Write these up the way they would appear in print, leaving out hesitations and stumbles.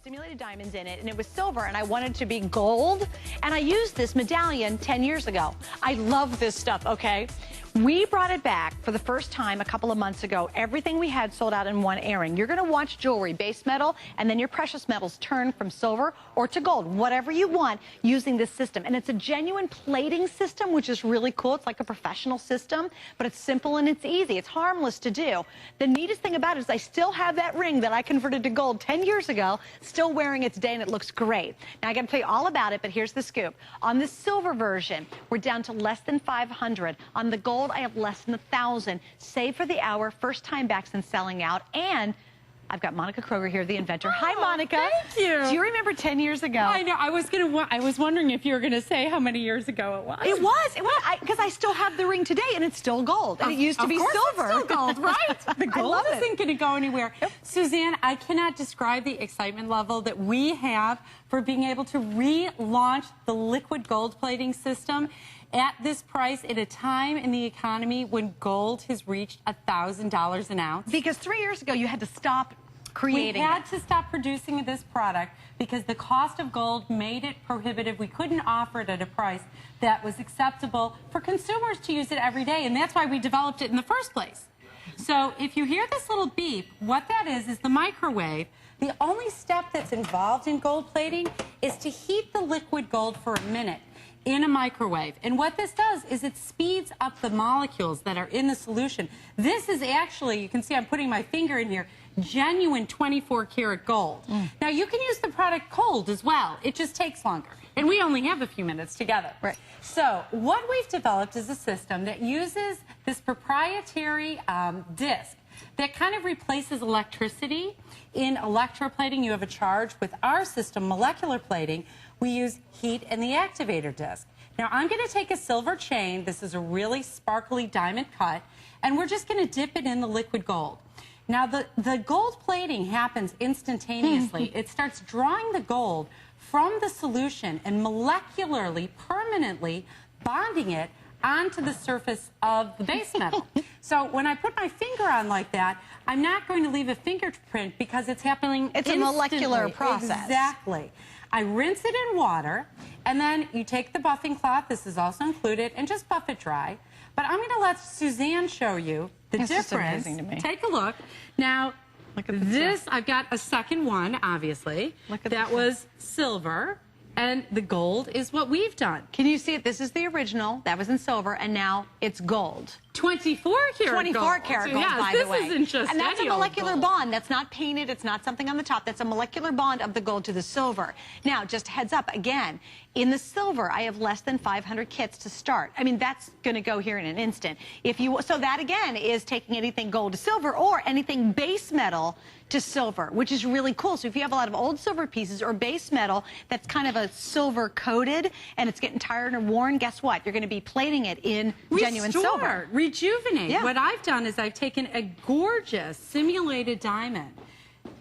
Stimulated diamonds in it, and it was silver, and I wanted to be gold, and I used this medallion 10 years ago. I love this stuff, okay? We brought it back for the first time a couple of months ago. Everything we had sold out in one airing. You're going to watch jewelry, base metal, and then your precious metals turn from silver or to gold, whatever you want, using this system. And it's a genuine plating system, which is really cool. It's like a professional system, but it's simple and it's easy. It's harmless to do. The neatest thing about it is I still have that ring that I converted to gold 10 years ago, still wearing it today, and it looks great. Now, I got to tell you all about it, but here's the scoop. On the silver version, we're down to less than 500. On the gold, I have less than 1,000. Save for the hour, first time back since selling out, and I've got Monica Kroger here, the inventor. Hi, Monica. Thank you. Do you remember 10 years ago? I know. I was wondering if you were going to say how many years ago it was. It was. Because I still have the ring today, and it's still gold. And it used to be silver. It's still gold, right? The gold isn't going to go anywhere. Yep. Suzanne, I cannot describe the excitement level that we have for being able to relaunch the liquid gold plating system at this price at a time in the economy when gold has reached $1,000 an ounce. Because 3 years ago, you had to stop creating We had to stop producing this product because the cost of gold made it prohibitive. We couldn't offer it at a price that was acceptable for consumers to use it every day, and that's why we developed it in the first place. So if you hear this little beep, what that is the microwave. The only step that's involved in gold plating is to heat the liquid gold for a minute in a microwave. And what this does is it speeds up the molecules that are in the solution. This is actually, you can see I'm putting my finger in here, genuine 24-karat gold. Now, you can use the product cold as well. It just takes longer. And we only have a few minutes together. Right. So what we've developed is a system that uses this proprietary disc that kind of replaces electricity. In electroplating, you have a charge. With our system, molecular plating, we use heat and the activator disc. Now, I'm going to take a silver chain. This is a really sparkly diamond cut, and we're just going to dip it in the liquid gold. Now, the gold plating happens instantaneously. It starts drawing the gold from the solution and molecularly, permanently bonding it onto the surface of the base metal. So when I put my finger on like that, I'm not going to leave a fingerprint because it's happening instantly. It's a molecular process. Exactly. I rinse it in water, and then you take the buffing cloth, this is also included, and just buff it dry. But I'm going to let Suzanne show you the difference. Just amazing to me. Take a look. Now, look at this, I've got a second one, obviously. Look at that was silver. And the gold is what we've done. Can you see it? This is the original. That was in silver, and now it's gold. 24 karat 24 karat gold, yes, by the way. This isn't just and that's a any old molecular gold. bond. That's not painted. It's not something on the top. That's a molecular bond of the gold to the silver. Now, just heads up, again, in the silver, I have less than 500 kits to start. I mean, that's going to go here in an instant. So that, again, is taking anything gold to silver or anything base metal to silver, which is really cool. So if you have a lot of old silver pieces or base metal that's kind of a silver coated and it's getting tired or worn, guess what? You're going to be plating it in genuine silver. Rejuvenate. Yeah. What I've done is I've taken a gorgeous simulated diamond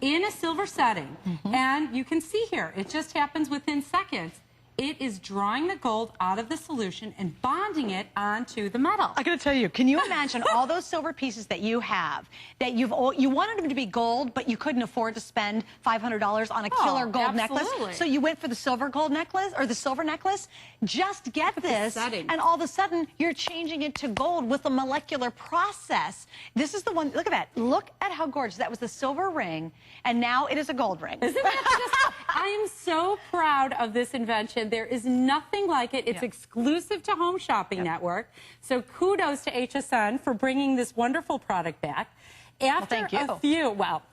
in a silver setting, and you can see here, it just happens within seconds. It is drawing the gold out of the solution and bonding it onto the metal. I got to tell you, can you imagine all those silver pieces that you have, that you wanted them to be gold, but you couldn't afford to spend $500 on a killer gold necklace? So you went for the silver gold necklace, or the silver necklace? Just get this, and all of a sudden, you're changing it to gold with a molecular process. This is the one, look at that. Look at how gorgeous. That was the silver ring, and now it is a gold ring. Isn't that just, I am so proud of this invention. There is nothing like it. It's exclusive to Home Shopping Network. So kudos to HSN for bringing this wonderful product back. After a few, well,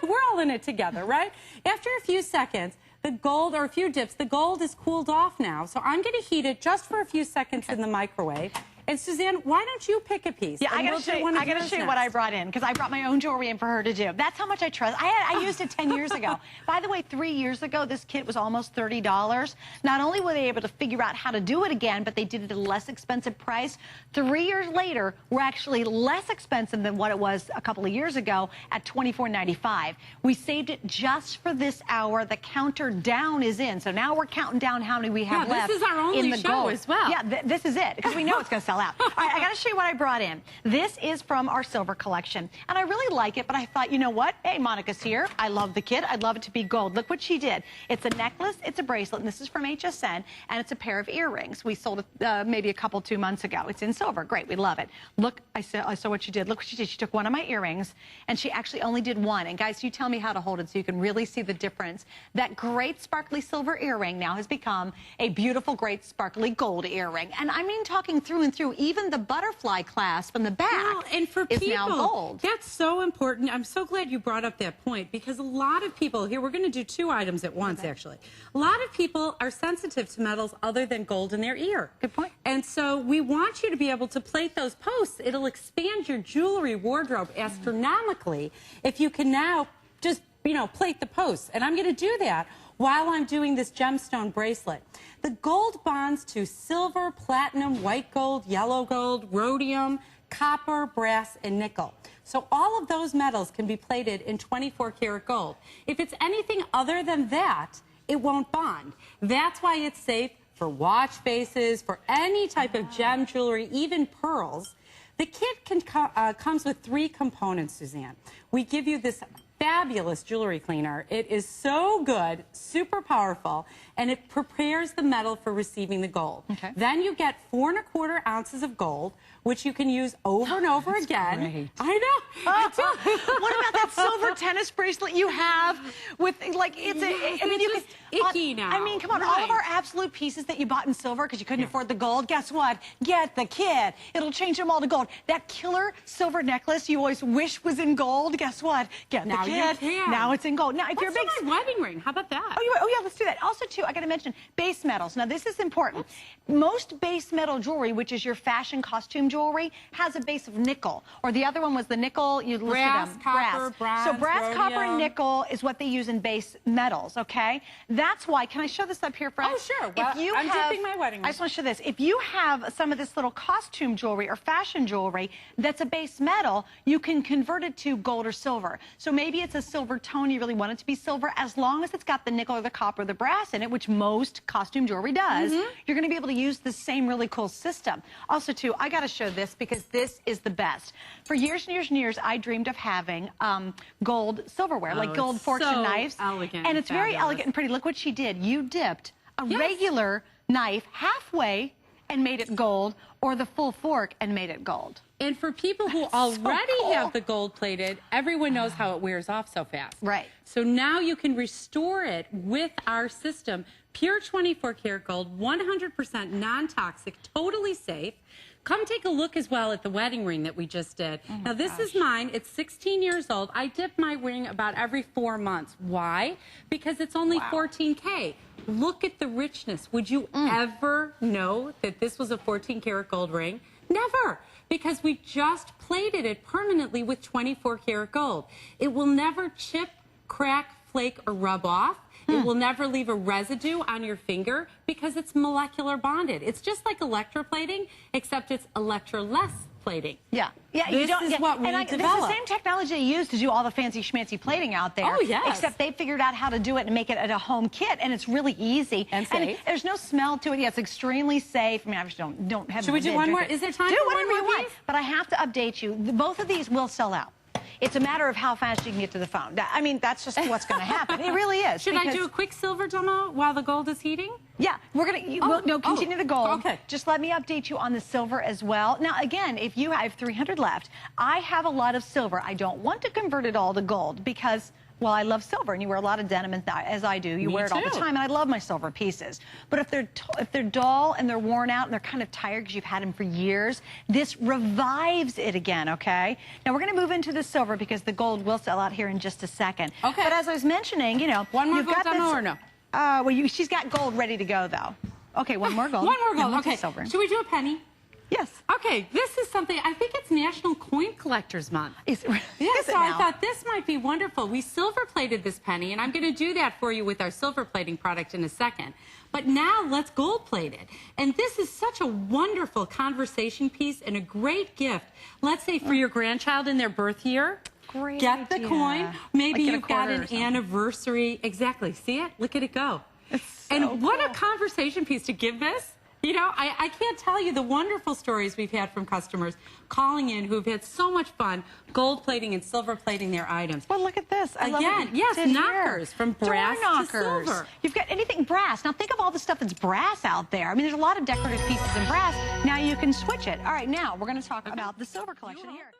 we're all in it together, right? After a few seconds, the gold, or a few dips, the gold is cooled off now. So I'm going to heat it just for a few seconds in the microwave. And Suzanne, why don't you pick a piece? Yeah, I got to show you what I brought in, because I brought my own jewelry in for her to do. That's how much I trust. I used it 10 years ago. By the way, 3 years ago, this kit was almost $30. Not only were they able to figure out how to do it again, but they did it at a less expensive price. 3 years later, we're actually less expensive than what it was a couple of years ago at $24.95. We saved it just for this hour. The counter down is in. So now we're counting down how many we have left. This is our only in the show gold as well. Yeah, this is it, because we know it's going to sell sell out. All right, I got to show you what I brought in. This is from our silver collection, and I really like it, but I thought, you know what? Hey, Monica's here. I love the kit. I'd love it to be gold. Look what she did. It's a necklace, it's a bracelet, and this is from HSN, and it's a pair of earrings. We sold it maybe a couple, 2 months ago. It's in silver. Great, we love it. Look, I saw what she did. Look what she did. She took one of my earrings, and she actually only did one. And guys, you tell me how to hold it so you can really see the difference. That great sparkly silver earring now has become a beautiful, great sparkly gold earring. And I mean, talking through and through, even the butterfly clasp in the back and for is people, now gold. That's so important. I'm so glad you brought up that point, because a lot of people, here we're going to do 2 items at once, actually. A lot of people are sensitive to metals other than gold in their ear. Good point. And so we want you to be able to plate those posts. It'll expand your jewelry wardrobe astronomically if you can now just, you know, plate the posts. And I'm going to do that while I'm doing this gemstone bracelet. The gold bonds to silver, platinum, white gold, yellow gold, rhodium, copper, brass, and nickel. So all of those metals can be plated in 24-karat gold. If it's anything other than that, it won't bond. That's why it's safe for watch faces, for any type of gem jewelry, even pearls. The kit comes with 3 components, Suzanne. We give you this fabulous jewelry cleaner. It is so good, super powerful, and it prepares the metal for receiving the gold. Okay. Then you get 4 1/4 ounces of gold, which you can use over and over again. Great. I know. What about that silver tennis bracelet you have with, like, it's a, I mean, you just could, icky now. I mean, come on, all of our absolute pieces that you bought in silver because you couldn't afford the gold, guess what? Get the kit. It'll change them all to gold. That killer silver necklace you always wish was in gold, guess what? Get the Now kit. you can. Now it's in gold. Now, if you're a big... What's my wedding ring? How about that? Oh, yeah, let's do that. Also, too, I got to mention base metals. Now, this is important. Most base metal jewelry, which is your fashion costume jewelry, has a base of nickel. Or the other one was the nickel. You listed Brass, them. copper, bronze, So brass, copper, and rhodium. nickel is what they use in base metals, okay? That's why, can I show this up here, Fred? Oh, sure. Well, I'm dipping my wedding ring. I just want to show this. If you have some of this little costume jewelry or fashion jewelry that's a base metal, you can convert it to gold or silver. So maybe it's a silver tone, you really want it to be silver, as long as it's got the nickel or the copper or the brass in it, which most costume jewelry does, you're going to be able to use the same really cool system. Also, too, I got to show this because this is the best. For years and years and years, I dreamed of having gold silverware, like gold forks and knives. Elegant and it's very fabulous. elegant and pretty. Look what she did. You dipped a regular knife halfway and made it gold, or the full fork and made it gold. And for people who already cool. have the gold plated, everyone knows how it wears off so fast. Right. So now you can restore it with our system. Pure 24-karat gold, 100% non-toxic, totally safe. Come take a look as well at the wedding ring that we just did. Now, this is mine. It's 16 years old. I dip my ring about every 4 months. Why? Because it's only 14K. Look at the richness. Would you ever know that this was a 14-karat gold ring? Never. Because we just plated it permanently with 24-karat gold. It will never chip, crack, flake, or rub off. It will never leave a residue on your finger because it's molecular bonded. It's just like electroplating, except it's electroless plating. Yeah. Yeah, This is what we It's the developed. same technology they use to do all the fancy schmancy plating out there. Oh, yes. Except they figured out how to do it and make it at a home kit, and it's really easy. And safe. there's no smell to it. Yeah, it's extremely safe. I mean, I just don't have. Should we do one more? Is there time do for whatever one you more want. piece? But I have to update you. Both of these will sell out. It's a matter of how fast you can get to the phone. I mean, that's just what's going to happen. It really is. Should I do a quick silver demo while the gold is heating? Yeah, we're going to continue the gold. Okay. Just let me update you on the silver as well. Now, again, if you have 300 left, I have a lot of silver. I don't want to convert it all to gold because, well, I love silver, and you wear a lot of denim, as I do. You Me wear it all the too. time, and I love my silver pieces. But if they're dull and they're worn out and they're kind of tired because you've had them for years, this revives it again, okay? Now, we're going to move into the silver because the gold will sell out here in just a second. Okay. But as I was mentioning, you know, One more you've gold got demo this, or no? well, she's got gold ready to go, though. Okay, one more gold. One more gold. And Okay. silver. Should we do a penny? Yes. Okay, this is something, I think it's National Coin Collectors Month. Is it So I now? thought this might be wonderful. We silver plated this penny, and I'm going to do that for you with our silver plating product in a second. But now let's gold plate it. And this is such a wonderful conversation piece and a great gift. Let's say for your grandchild in their birth year. Great Get the idea. coin. Maybe Like get a you've got quarter or an something. anniversary. Exactly. See it? Look at it go. It's so And what a cool. conversation piece to give this. You know, I can't tell you the wonderful stories we've had from customers calling in who've had so much fun gold plating and silver plating their items. Well, look at this. I love Again, what you yes, did knockers here. from brass Door knockers. to silver. You've got anything brass. Now think of all the stuff that's brass out there. I mean, there's a lot of decorative pieces in brass. Now you can switch it. All right, now we're going to talk about the silver collection here.